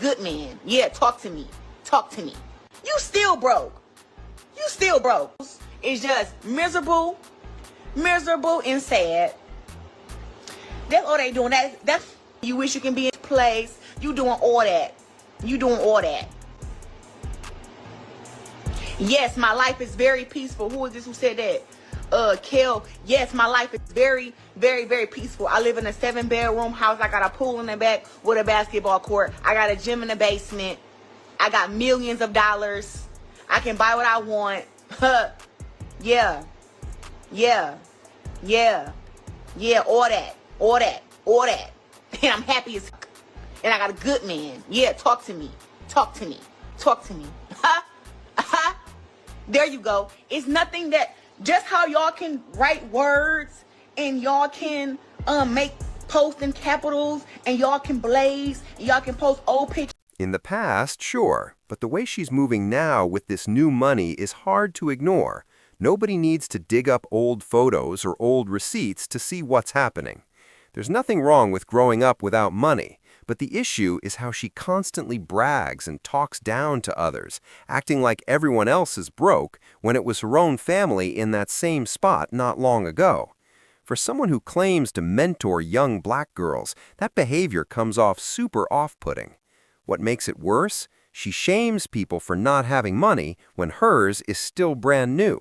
good man. Yeah, talk to me. Talk to me. You still broke. You still broke. It's just miserable and sad. That's all they doing. That's you wish you can be in place. You doing all that. You doing all that. Yes, my life is very peaceful. Who is this who said that? Kel. Yes, my life is very, very, very peaceful. I live in a 7-bedroom house. I got a pool in the back with a basketball court. I got a gym in the basement. I got millions of dollars. I can buy what I want. Yeah. All that. And I'm happy as fuck. And I got a good man. Yeah, talk to me. There you go. It's nothing that, just how y'all can write words and y'all can make posts in capitals and y'all can blaze and y'all can post old pictures. In the past, sure, but the way she's moving now with this new money is hard to ignore. Nobody needs to dig up old photos or old receipts to see what's happening. There's nothing wrong with growing up without money, but the issue is how she constantly brags and talks down to others, acting like everyone else is broke when it was her own family in that same spot not long ago. For someone who claims to mentor young black girls, that behavior comes off super off-putting. What makes it worse? She shames people for not having money when hers is still brand new.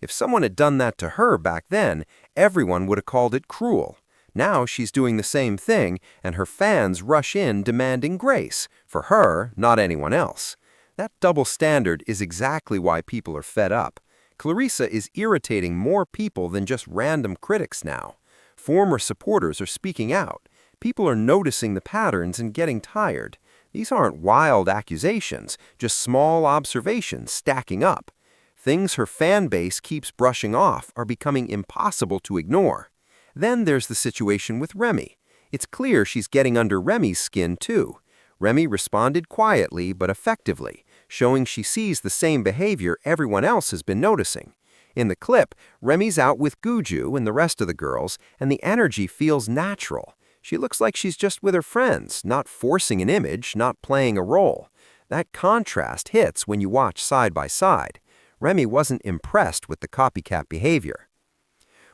If someone had done that to her back then, everyone would have called it cruel. Now she's doing the same thing, and her fans rush in demanding grace, for her, not anyone else. That double standard is exactly why people are fed up. Claressa is irritating more people than just random critics now. Former supporters are speaking out. People are noticing the patterns and getting tired. These aren't wild accusations, just small observations stacking up. Things her fan base keeps brushing off are becoming impossible to ignore. Then there's the situation with Remy. It's clear she's getting under Remy's skin too. Remy responded quietly but effectively, showing she sees the same behavior everyone else has been noticing. In the clip, Remy's out with Guju and the rest of the girls, and the energy feels natural. She looks like she's just with her friends, not forcing an image, not playing a role. That contrast hits when you watch side by side. Remy wasn't impressed with the copycat behavior.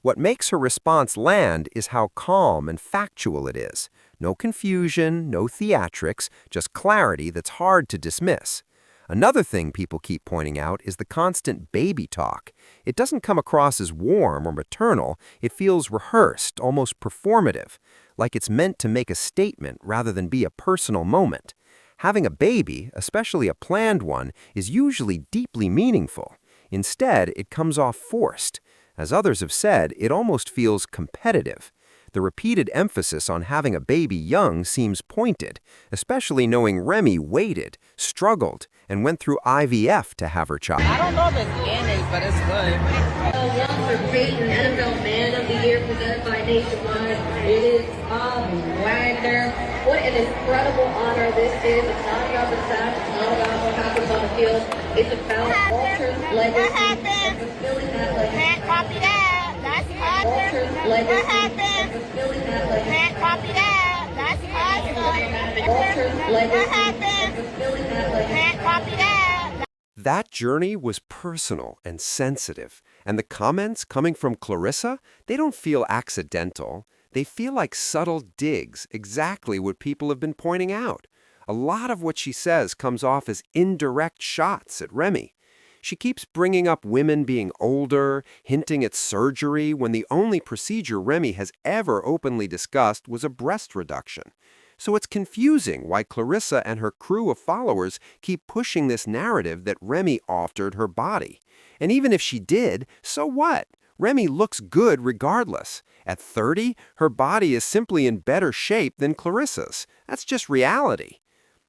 What makes her response land is how calm and factual it is. No confusion, no theatrics, just clarity that's hard to dismiss. Another thing people keep pointing out is the constant baby talk. It doesn't come across as warm or maternal. It feels rehearsed, almost performative, like it's meant to make a statement rather than be a personal moment. Having a baby, especially a planned one, is usually deeply meaningful. Instead, it comes off forced. As others have said, it almost feels competitive. The repeated emphasis on having a baby young seems pointed, especially knowing Remy waited, struggled, and went through IVF to have her child. I don't know if it's mayonnaise, but it's good. Young for Peyton NFL Man of the Year presented by Nationwide. It is Wagner. What an incredible honor this is. It's not about the stats. It's not about what happens on the field. It's about Walter's legacy and fulfilling that legacy. Can't copy that. That's Walter's awesome. legacy What happened? and fulfilling that legacy. Can't copy that. That's awesome. Walter's What legacy happened? and fulfilling that legacy. Can't copy that. That journey was personal and sensitive, and the comments coming from Claressa, they don't feel accidental. They feel like subtle digs, exactly what people have been pointing out. A lot of what she says comes off as indirect shots at Remy. She keeps bringing up women being older, hinting at surgery, when the only procedure Remy has ever openly discussed was a breast reduction. So it's confusing why Claressa and her crew of followers keep pushing this narrative that Remy altered her body. And even if she did, so what? Remy looks good regardless. At 30, her body is simply in better shape than Claressa's. That's just reality.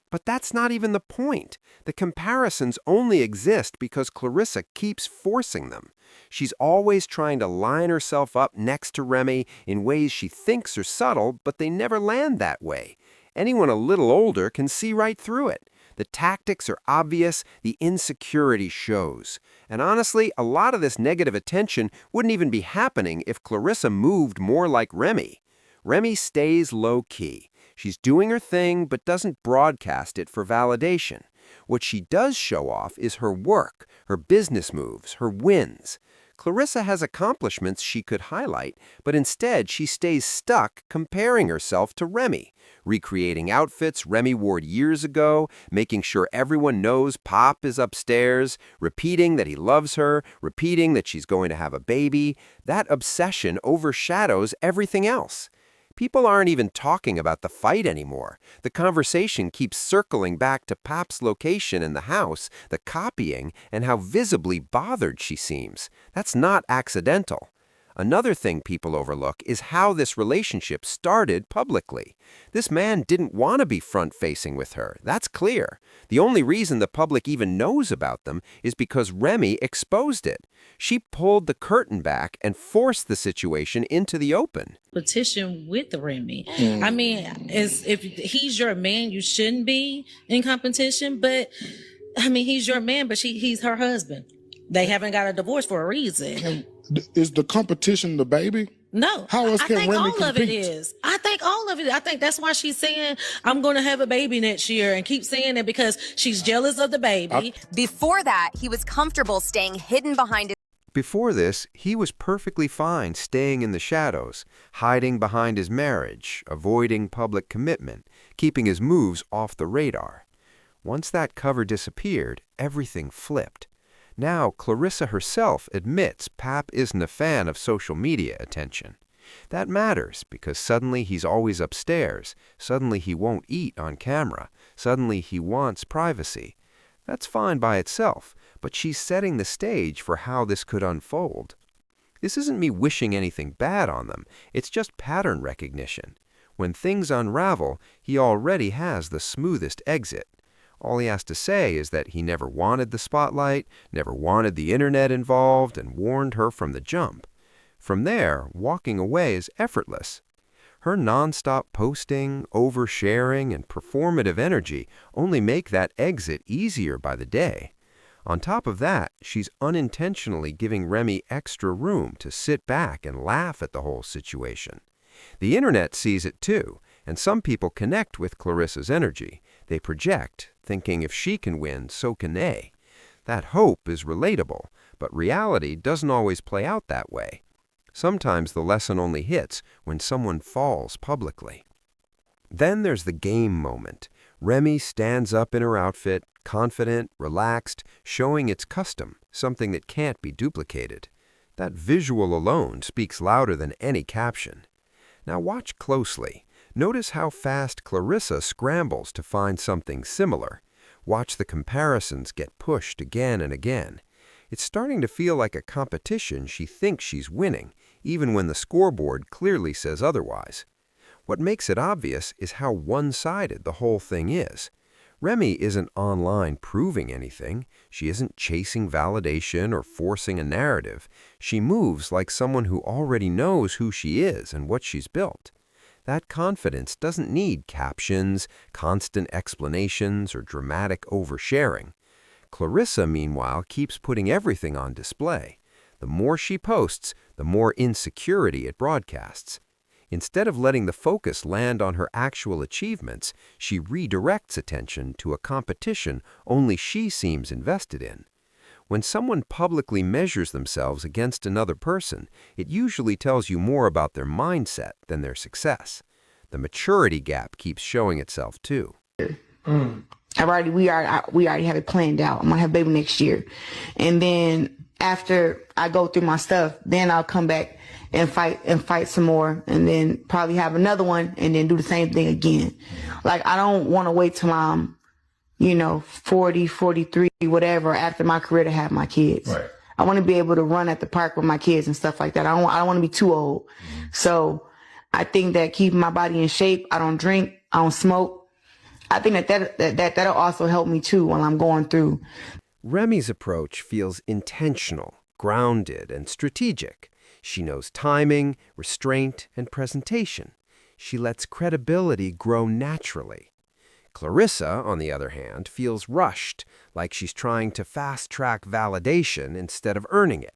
But that's not even the point. The comparisons only exist because Claressa keeps forcing them. She's always trying to line herself up next to Remy in ways she thinks are subtle, but they never land that way. Anyone a little older can see right through it. The tactics are obvious, the insecurity shows. And honestly, a lot of this negative attention wouldn't even be happening if Claressa moved more like Remy. Remy stays low-key. She's doing her thing but doesn't broadcast it for validation. What she does show off is her work, her business moves, her wins. Claressa has accomplishments she could highlight, but instead she stays stuck comparing herself to Remy, recreating outfits Remy wore years ago, making sure everyone knows Pop is upstairs, repeating that he loves her, repeating that she's going to have a baby. That obsession overshadows everything else. People aren't even talking about the fight anymore. The conversation keeps circling back to Pop's location in the house, the copying, and how visibly bothered she seems. That's not accidental. Another thing people overlook is how this relationship started publicly. This man didn't want to be front-facing with her. That's clear. The only reason the public even knows about them is because Remy exposed it. She pulled the curtain back and forced the situation into the open. Competition with Remy. I mean, if he's your man, you shouldn't be in competition. But I mean, he's your man, but he's her husband. They haven't got a divorce for a reason. Is the competition the baby? No. How else can I think Remy all of it compete? is. I think all of it. I think that's why she's saying, I'm going to have a baby next year, and keep saying it because she's jealous of the baby. Before that, he was comfortable staying hidden behind his Before this, he was perfectly fine staying in the shadows, hiding behind his marriage, avoiding public commitment, keeping his moves off the radar. Once that cover disappeared, everything flipped. Now, Claressa herself admits Pap isn't a fan of social media attention. That matters because suddenly he's always upstairs, suddenly he won't eat on camera, suddenly he wants privacy. That's fine by itself, but she's setting the stage for how this could unfold. This isn't me wishing anything bad on them, it's just pattern recognition. When things unravel, he already has the smoothest exit. All he has to say is that he never wanted the spotlight, never wanted the internet involved, and warned her from the jump. From there, walking away is effortless. Her nonstop posting, oversharing, and performative energy only make that exit easier by the day. On top of that, she's unintentionally giving Remy extra room to sit back and laugh at the whole situation. The internet sees it too, and some people connect with Claressa's energy. They project, thinking if she can win, so can they. That hope is relatable, but reality doesn't always play out that way. Sometimes the lesson only hits when someone falls publicly. Then there's the game moment. Remy stands up in her outfit, confident, relaxed, showing its custom, something that can't be duplicated. That visual alone speaks louder than any caption. Now watch closely. Notice how fast Claressa scrambles to find something similar. Watch the comparisons get pushed again and again. It's starting to feel like a competition she thinks she's winning, even when the scoreboard clearly says otherwise. What makes it obvious is how one-sided the whole thing is. Remy isn't online proving anything. She isn't chasing validation or forcing a narrative. She moves like someone who already knows who she is and what she's built. That confidence doesn't need captions, constant explanations, or dramatic oversharing. Claressa, meanwhile, keeps putting everything on display. The more she posts, the more insecurity it broadcasts. Instead of letting the focus land on her actual achievements, she redirects attention to a competition only she seems invested in. When someone publicly measures themselves against another person, it usually tells you more about their mindset than their success. The maturity gap keeps showing itself too. We already have it planned out. I'm gonna have a baby next year, and then after I go through my stuff, then I'll come back and fight some more, and then probably have another one, and then do the same thing again. Like, I don't want to wait till I'm 40, 43, whatever, after my career to have my kids. Right. I want to be able to run at the park with my kids and stuff like that. I don't want to be too old. So I think that keeping my body in shape, I don't drink, I don't smoke. I think that'll also help me too while I'm going through. Remy's approach feels intentional, grounded, and strategic. She knows timing, restraint, and presentation. She lets credibility grow naturally. Claressa, on the other hand, feels rushed, like she's trying to fast-track validation instead of earning it.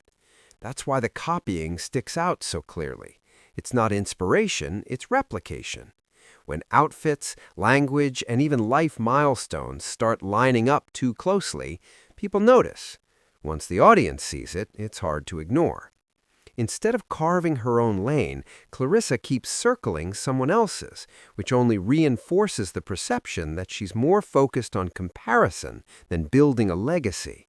That's why the copying sticks out so clearly. It's not inspiration, it's replication. When outfits, language, and even life milestones start lining up too closely, people notice. Once the audience sees it, it's hard to ignore. Instead of carving her own lane, Claressa keeps circling someone else's, which only reinforces the perception that she's more focused on comparison than building a legacy.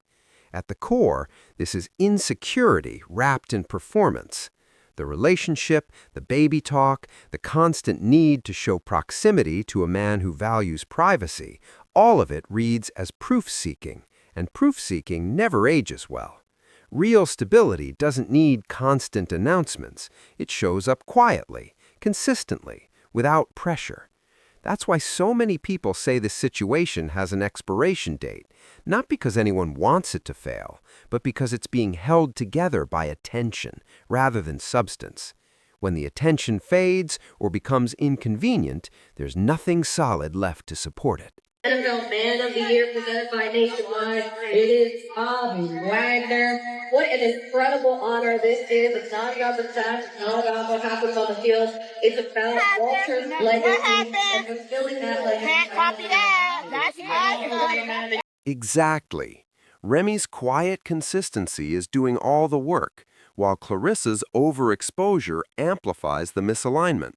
At the core, this is insecurity wrapped in performance. The relationship, the baby talk, the constant need to show proximity to a man who values privacy, all of it reads as proof-seeking, and proof-seeking never ages well. Real stability doesn't need constant announcements. It shows up quietly, consistently, without pressure. That's why so many people say this situation has an expiration date, not because anyone wants it to fail, but because it's being held together by attention rather than substance. When the attention fades or becomes inconvenient, there's nothing solid left to support it. NFL Man of the Year presented by Nationwide. It is Bobby Wagner. What an incredible honor this is. It's not about the stats. It's not about what happens on the field. It's about Walter's legacy and fulfilling that legacy. Can't copy that. That's awesome. Exactly. Remy's quiet consistency is doing all the work, while Claressa's overexposure amplifies the misalignment.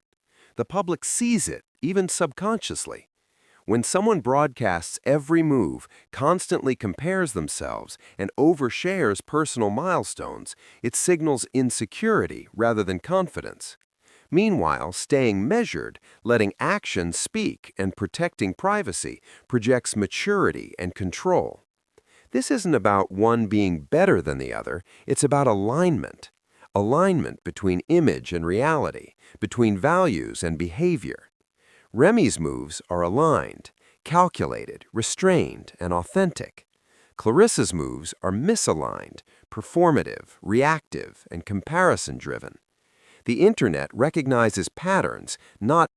The public sees it, even subconsciously. When someone broadcasts every move, constantly compares themselves, and overshares personal milestones, it signals insecurity rather than confidence. Meanwhile, staying measured, letting actions speak, and protecting privacy projects maturity and control. This isn't about one being better than the other, it's about alignment. Alignment between image and reality, between values and behavior. Remy's moves are aligned, calculated, restrained, and authentic. Claressa's moves are misaligned, performative, reactive, and comparison-driven. The internet recognizes patterns, not